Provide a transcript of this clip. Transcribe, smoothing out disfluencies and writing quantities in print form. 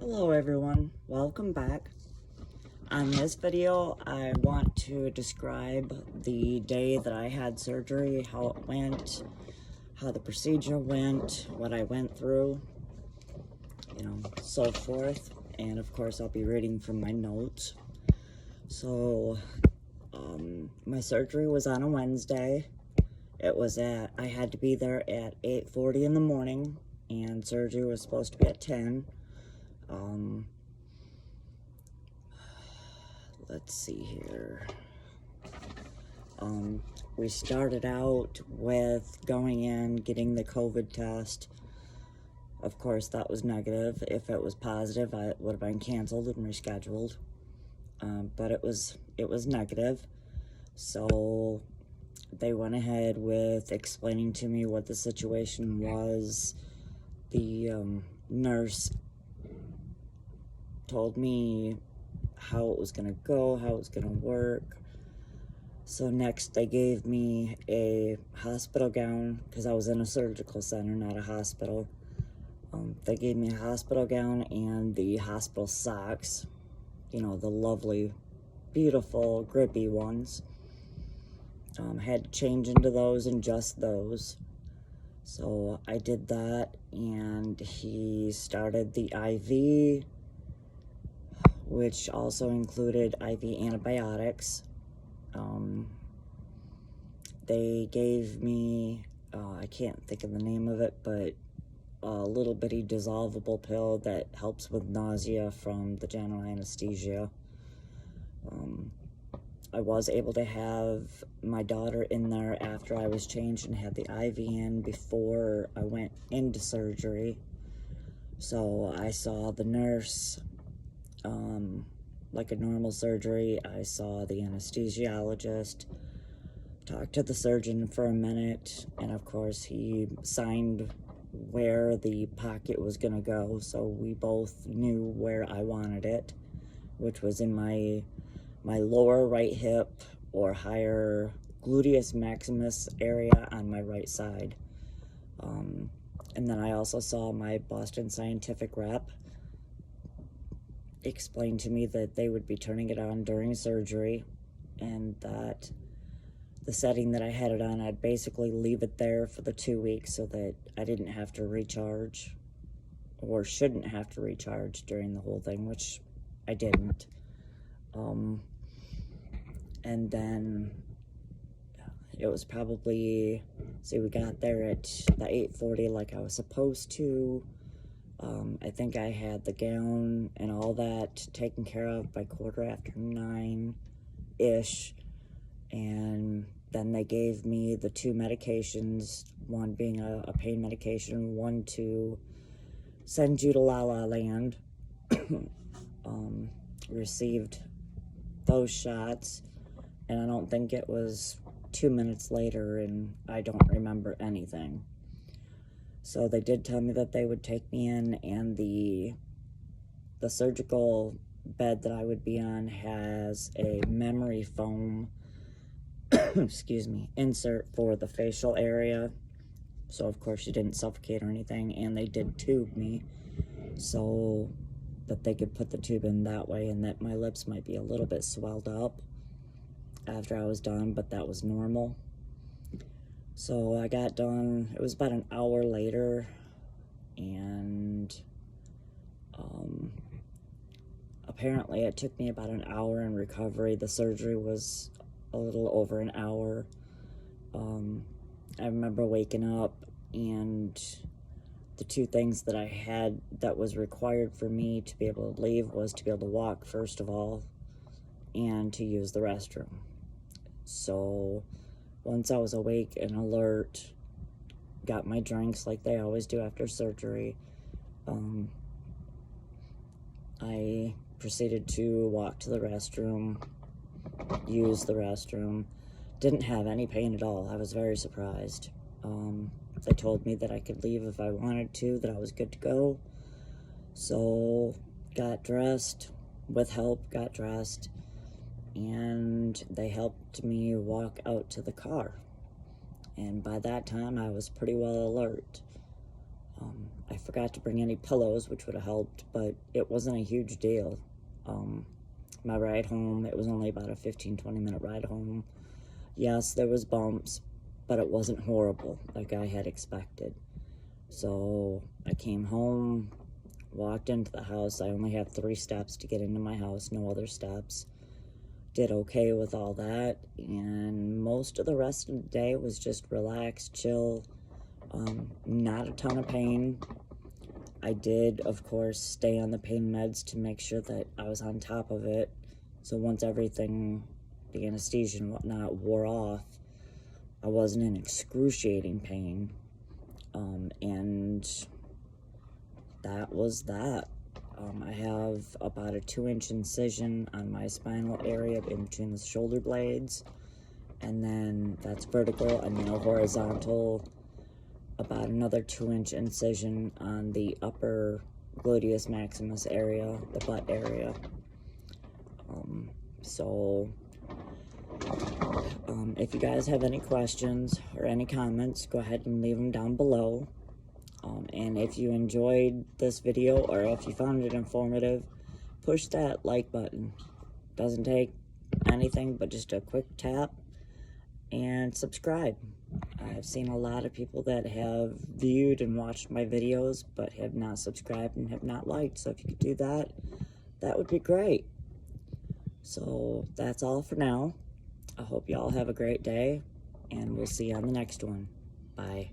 Hello everyone, welcome back. On this video, I want to describe the day that I had surgery, how it went, how the procedure went, what I went through, so forth. And of course, I'll be reading from my notes. So, my surgery was on a Wednesday. I had to be there at 8:40 in the morning, and surgery was supposed to be at 10. Let's see here. We started out with going in, getting the COVID test. Of course, that was negative. If it was positive, it would have been canceled and rescheduled. But it was negative. So they went ahead with explaining to me what the situation was. The nurse told me how it was going to go, how it was going to work. So next they gave me a hospital gown, because I was in a surgical center, not a hospital. They gave me a hospital gown and the hospital socks, the lovely, beautiful, grippy ones. Had to change into those and just those. So I did that, and he started the IV, which also included IV antibiotics. They gave me, I can't think of the name of it, but a little bitty dissolvable pill that helps with nausea from the general anesthesia. I was able to have my daughter in there after I was changed and had the IV in before I went into surgery. So I saw the nurse, like a normal surgery. I saw the anesthesiologist, talked to the surgeon for a minute, and of course he signed where the pocket was gonna go, so we both knew where I wanted it, which was in my lower right hip or higher gluteus maximus area on my right side. And then I also saw my Boston Scientific rep explain to me that they would be turning it on during surgery, and that the setting that I had it on, I'd basically leave it there for the 2 weeks so that I didn't have to recharge, or shouldn't have to recharge during the whole thing, which I didn't. And then it was probably, we got there at the 8:40 like I was supposed to. I think I had the gown and all that taken care of by 9:15-ish. And then they gave me the 2 medications, one being a pain medication, one to send you to La La Land. Received those shots, and I don't think it was 2 minutes later, and I don't remember anything. So they did tell me that they would take me in, and the surgical bed that I would be on has a memory foam excuse me, insert for the facial area. So of course you didn't suffocate or anything, and they did tube me so that they could put the tube in that way, and that my lips might be a little bit swelled up after I was done, but that was normal. So I got done, it was about an hour later, and apparently it took me about an hour in recovery. The surgery was a little over an hour. I remember waking up, and the 2 things that I had that was required for me to be able to leave was to be able to walk, first of all, and to use the restroom. So once I was awake and alert, got my drinks like they always do after surgery, I proceeded to walk to the restroom, use the restroom. Didn't have any pain at all. I was very surprised. They told me that I could leave if I wanted to, that I was good to go. So got dressed, with help, got dressed, and they helped me walk out to the car. And by that time, I was pretty well alert. I forgot to bring any pillows, which would have helped, but it wasn't a huge deal. My ride home, it was only about a 15-20 minute ride home. Yes, there was bumps, but it wasn't horrible like I had expected. So I came home, walked into the house. I only have 3 steps to get into my house, no other steps. Did okay with all that, and most of the rest of the day was just relaxed, chill, not a ton of pain. I did, of course, stay on the pain meds to make sure that I was on top of it. So once everything, the anesthesia and whatnot, wore off, I wasn't in excruciating pain. And that was that. I have about a 2-inch incision on my spinal area in between the shoulder blades. And then that's vertical, and then a horizontal, about another 2-inch incision on the upper gluteus maximus area, the butt area. If you guys have any questions or any comments, go ahead and leave them down below. And if you enjoyed this video, or if you found it informative, push that like button. Doesn't take anything but just a quick tap, and subscribe. I've seen a lot of people that have viewed and watched my videos but have not subscribed and have not liked, so if you could do that, that would be great. So that's all for now. I hope you all have a great day, and we'll see you on the next one. Bye.